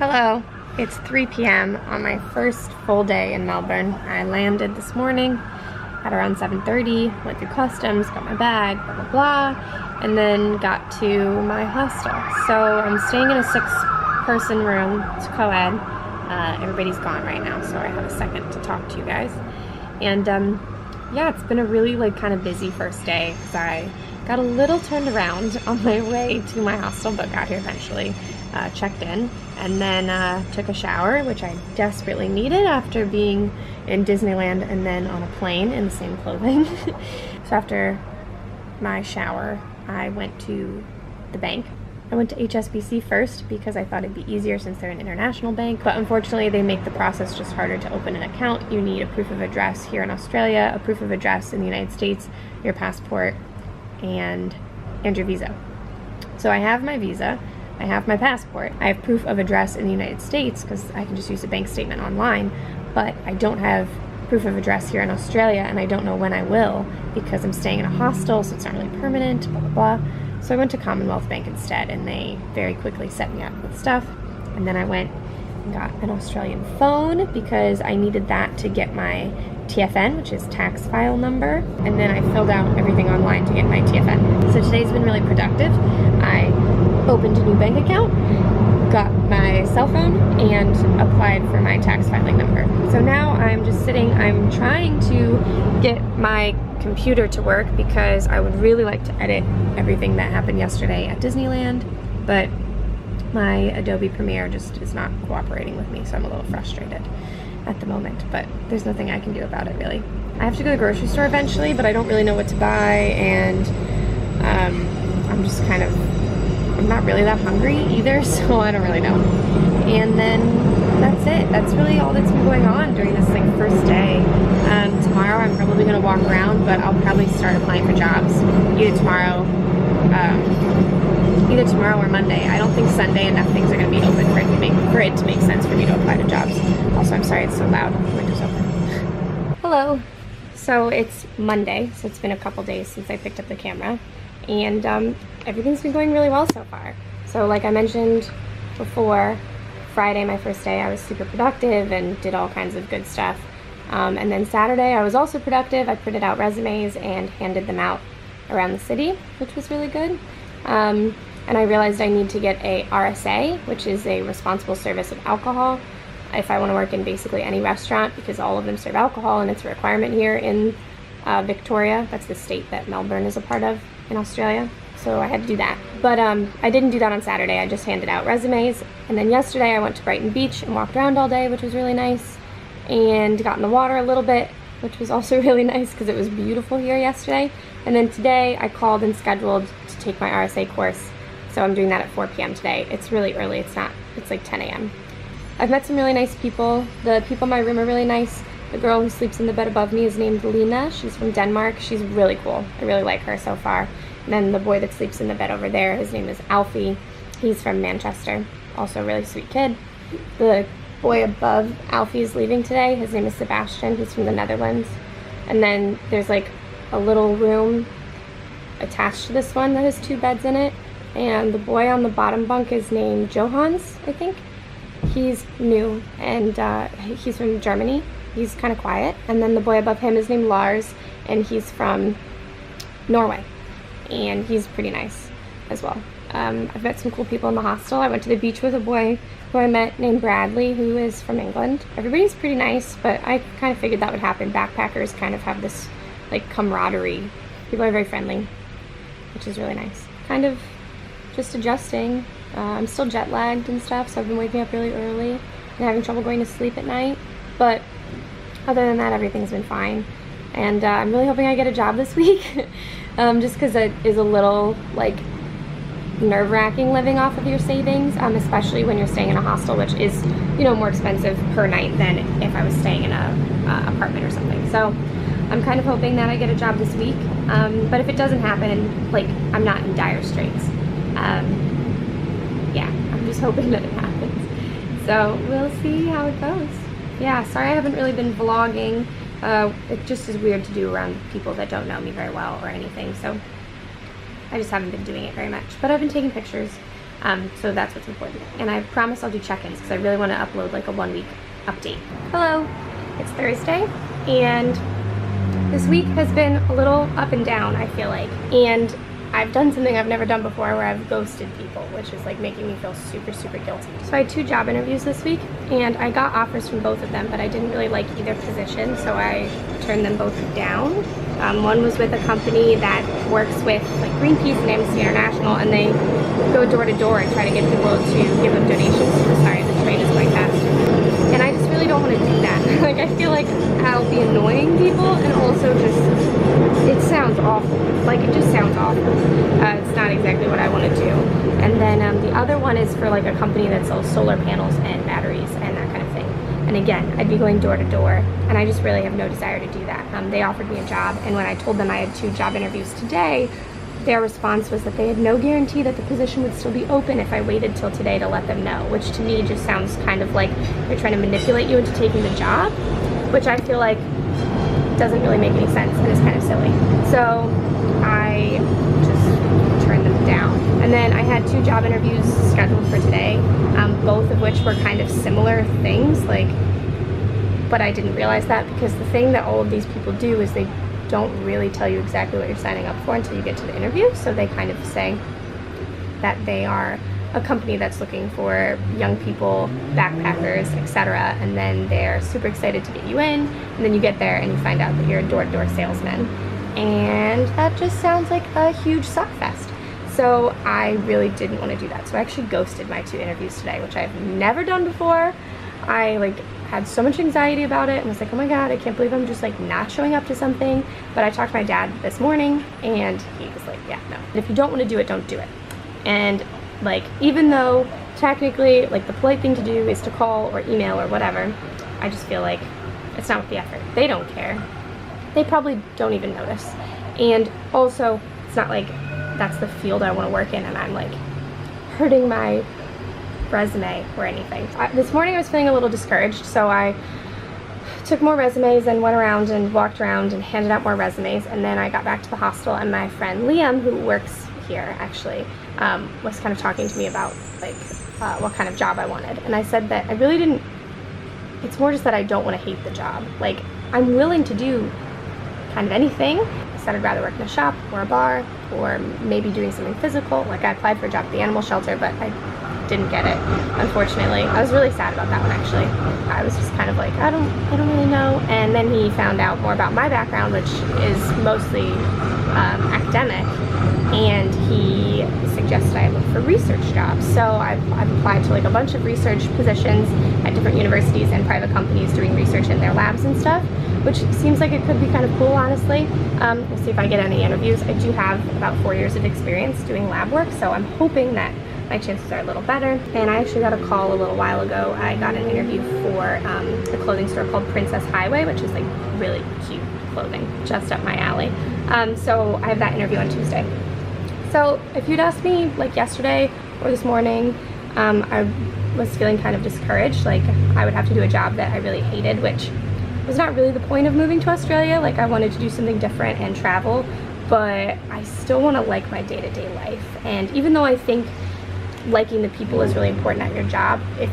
Hello, it's 3 p.m. on my first full day in Melbourne. I landed this morning at around 7:30, went through customs, got my bag, blah blah blah, and then got to my hostel. So I'm staying in a 6-person room. It's co-ed. Everybody's gone right now, so I have a second to talk to you guys. And yeah, it's been a really kind of busy first day because I got a little turned around on my way to my hostel, but got here eventually. Checked in and then took a shower, which I desperately needed after being in Disneyland and then on a plane in the same clothing. So after my shower, I went to the bank. I went to HSBC first because I thought it'd be easier since they're an international bank, but unfortunately they make the process just harder to open an account. You need a proof of address here in Australia, a proof of address in the United States, your passport, and your visa. So I have my visa, I have my passport, I have proof of address in the United States because I can just use a bank statement online, but I don't have proof of address here in Australia, and I don't know when I will because I'm staying in a hostel, so it's not really permanent, blah blah blah. So I went to Commonwealth Bank instead, and they very quickly set me up with stuff. And then I went and got an Australian phone because I needed that to get my TFN, which is tax file number. And then I filled out everything online to get my TFN. So today's been really productive. I opened a new bank account, got my cell phone, and applied for my tax filing number. So now I'm just sitting, I'm trying to get my computer to work because I would really like to edit everything that happened yesterday at Disneyland, but my Adobe Premiere just is not cooperating with me, so I'm a little frustrated at the moment, but there's nothing I can do about it really. I have to go to the grocery store eventually, but I don't really know what to buy, and I'm just kind of, I'm not really that hungry either, so I don't really know. And then that's it. That's really all that's been going on during this first day. Tomorrow I'm probably going to walk around, but I'll probably start applying for jobs either tomorrow or Monday. I don't think Sunday enough things are going to be open for it to make sense for me to apply to jobs. Also, I'm sorry it's so loud. The window's open. Hello. So it's Monday, so it's been a couple days since I picked up the camera, and everything's been going really well so far. So like I mentioned before, Friday, my first day, I was super productive and did all kinds of good stuff. And then Saturday, I was also productive. I printed out resumes and handed them out around the city, which was really good. And I realized I need to get a RSA, which is a responsible service of alcohol, if I want to work in basically any restaurant, because all of them serve alcohol and it's a requirement here in Victoria. That's the state that Melbourne is a part of in Australia. So I had to do that. But I didn't do that on Saturday. I just handed out resumes. And then yesterday I went to Brighton Beach and walked around all day, which was really nice. And got in the water a little bit, which was also really nice because it was beautiful here yesterday. And then today I called and scheduled to take my RSA course. So I'm doing that at 4 p.m. today. It's really early. It's like 10 a.m. I've met some really nice people. The people in my room are really nice. The girl who sleeps in the bed above me is named Lena. She's from Denmark. She's really cool. I really like her so far. And then the boy that sleeps in the bed over there, his name is Alfie. He's from Manchester. Also a really sweet kid. The boy above Alfie is leaving today. His name is Sebastian. He's from the Netherlands. And then there's a little room attached to this one that has 2 beds in it. And the boy on the bottom bunk is named Johans, I think. He's new, and he's from Germany. He's kind of quiet. And then the boy above him is named Lars, and he's from Norway. And he's pretty nice as well. I've met some cool people in the hostel. I went to the beach with a boy who I met named Bradley, who is from England. Everybody's pretty nice, but I kind of figured that would happen. Backpackers kind of have this camaraderie. People are very friendly, which is really nice. Kind of just adjusting. I'm still jet lagged and stuff, so I've been waking up really early and having trouble going to sleep at night. But other than that, everything's been fine. And I'm really hoping I get a job this week, just because it is a little nerve-wracking living off of your savings, especially when you're staying in a hostel, which is more expensive per night than if I was staying in a apartment or something. So I'm kind of hoping that I get a job this week, but if it doesn't happen, I'm not in dire straits. Yeah, I'm just hoping that it happens. So we'll see how it goes. Yeah, sorry I haven't really been vlogging. It just is weird to do around people that don't know me very well or anything, so I just haven't been doing it very much. But I've been taking pictures, So that's what's important. And I promise I'll do check-ins because I really want to upload like a 1-week update. Hello, it's Thursday, and this week has been a little up and down, I feel like. And I've done something I've never done before where I've ghosted people, which is like making me feel super, super guilty. So I had 2 job interviews this week, and I got offers from both of them, but I didn't really like either position, so I turned them both down. One was with a company that works with like Greenpeace and Amnesty International, and they go door to door and try to get people to give them donations. Sorry, the train is going fast. And I just really don't want to do that. Like, I feel like I'll be annoying people, and also just, it sounds awful. Like, it just sounds awful. It's not exactly what I want to do. And then the other one is for like a company that sells solar panels and batteries and that kind of thing. And again, I'd be going door to door, and I just really have no desire to do that. They offered me a job, and when I told them I had 2 job interviews today, their response was that they had no guarantee that the position would still be open if I waited till today to let them know, which to me just sounds kind of like they're trying to manipulate you into taking the job, which I feel like doesn't really make any sense and is kind of silly. So I just turned them down. And then I had 2 job interviews scheduled for today, both of which were kind of similar things, like, but I didn't realize that because the thing that all of these people do is they don't really tell you exactly what you're signing up for until you get to the interview. So they kind of say that they are a company that's looking for young people, backpackers, etc. And then they're super excited to get you in, and then you get there and you find out that you're a door-to-door salesman. And that just sounds like a huge suckfest. So I really didn't want to do that. So I actually ghosted my 2 interviews today, which I've never done before. I like had so much anxiety about it and was like, oh my god, I can't believe I'm just like not showing up to something. But I talked to my dad this morning, and he was like, yeah, no. If you don't want to do it, don't do it. And like, even though technically like the polite thing to do is to call or email or whatever, I just feel like it's not worth the effort. They don't care. They probably don't even notice. And also, it's not like that's the field I want to work in and I'm like hurting my resume or anything. This morning I was feeling a little discouraged, so I took more resumes and went around and walked around and handed out more resumes, and then I got back to the hostel, and my friend Liam, who works here actually, was kind of talking to me about like what kind of job I wanted. And I said that I really didn't, it's more just that I don't want to hate the job. Like, I'm willing to do kind of anything. I said I'd rather work in a shop or a bar or maybe doing something physical. Like, I applied for a job at the animal shelter, but I didn't get it, unfortunately. I was really sad about that one, actually. I was just kind of like, I don't really know. And then he found out more about my background, which is mostly academic, and he suggested I look for research jobs. So I've applied to like a bunch of research positions at different universities and private companies doing research in their labs and stuff, which seems like it could be kind of cool, honestly. We'll see if I get any interviews. I do have about 4 years of experience doing lab work, so I'm hoping that my chances are a little better. And I actually got a call a little while ago. I got an interview for a clothing store called Princess Highway, which is like really cute clothing, just up my alley. So I have that interview on Tuesday. So if you'd asked me like yesterday or this morning, I was feeling kind of discouraged, like I would have to do a job that I really hated, which was not really the point of moving to Australia. Like, I wanted to do something different and travel, but I still want to like my day-to-day life. And even though I think liking the people is really important at your job, if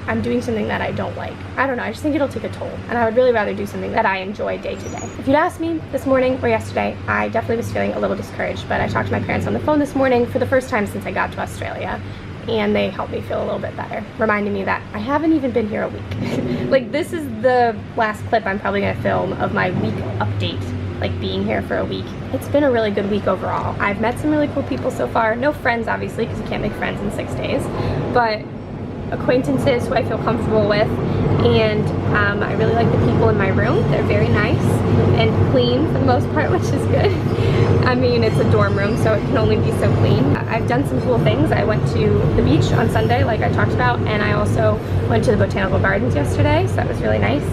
I'm doing something that I don't like, I don't know, I just think it'll take a toll, and I would really rather do something that I enjoy day to day. If you'd asked me this morning or yesterday, I definitely was feeling a little discouraged, but I talked to my parents on the phone this morning for the first time since I got to Australia, and they helped me feel a little bit better, reminding me that I haven't even been here a week. Like, this is the last clip I'm probably gonna film of my week update, like being here for a week. It's been a really good week overall. I've met some really cool people so far. No friends, obviously, because you can't make friends in 6 days, but acquaintances who I feel comfortable with, and I really like the people in my room. They're very nice and clean for the most part, which is good. I mean, it's a dorm room, so it can only be so clean. I've done some cool things. I went to the beach on Sunday, like I talked about, and I also went to the botanical gardens yesterday, so that was really nice.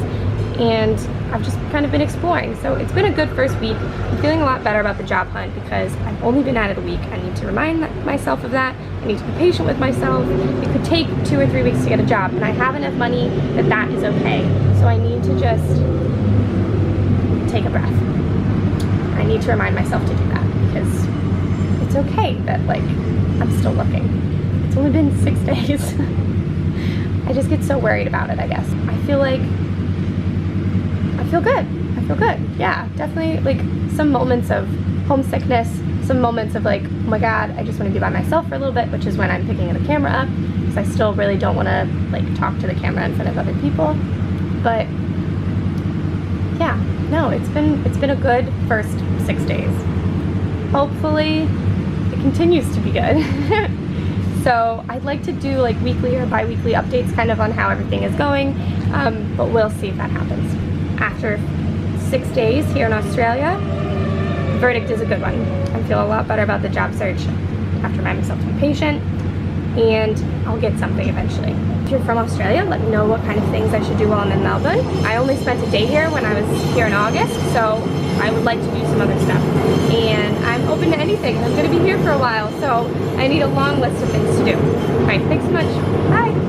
And I've just kind of been exploring. So it's been a good first week. I'm feeling a lot better about the job hunt because I've only been at it a week. I need to remind myself of that. I need to be patient with myself. It could take 2 or 3 weeks to get a job, and I have enough money that that is okay. So I need to just take a breath. I need to remind myself to do that because it's okay that, like, I'm still looking. It's only been 6 days. I just get so worried about it, I guess. I feel good. I feel good. Yeah, definitely like some moments of homesickness, some moments of like, oh my God, I just want to be by myself for a little bit, which is when I'm picking the camera up, because I still really don't want to like talk to the camera in front of other people. But yeah, no, it's been a good first 6 days. Hopefully it continues to be good. So I'd like to do like weekly or bi-weekly updates kind of on how everything is going, but we'll see if that happens. After 6 days here in Australia, the verdict is a good one. I feel a lot better about the job search after reminding myself to be patient, and I'll get something eventually. If you're from Australia, let me know what kind of things I should do while I'm in Melbourne. I only spent a day here when I was here in August, so I would like to do some other stuff. And I'm open to anything. I'm going to be here for a while, so I need a long list of things to do. All right, thanks so much. Bye.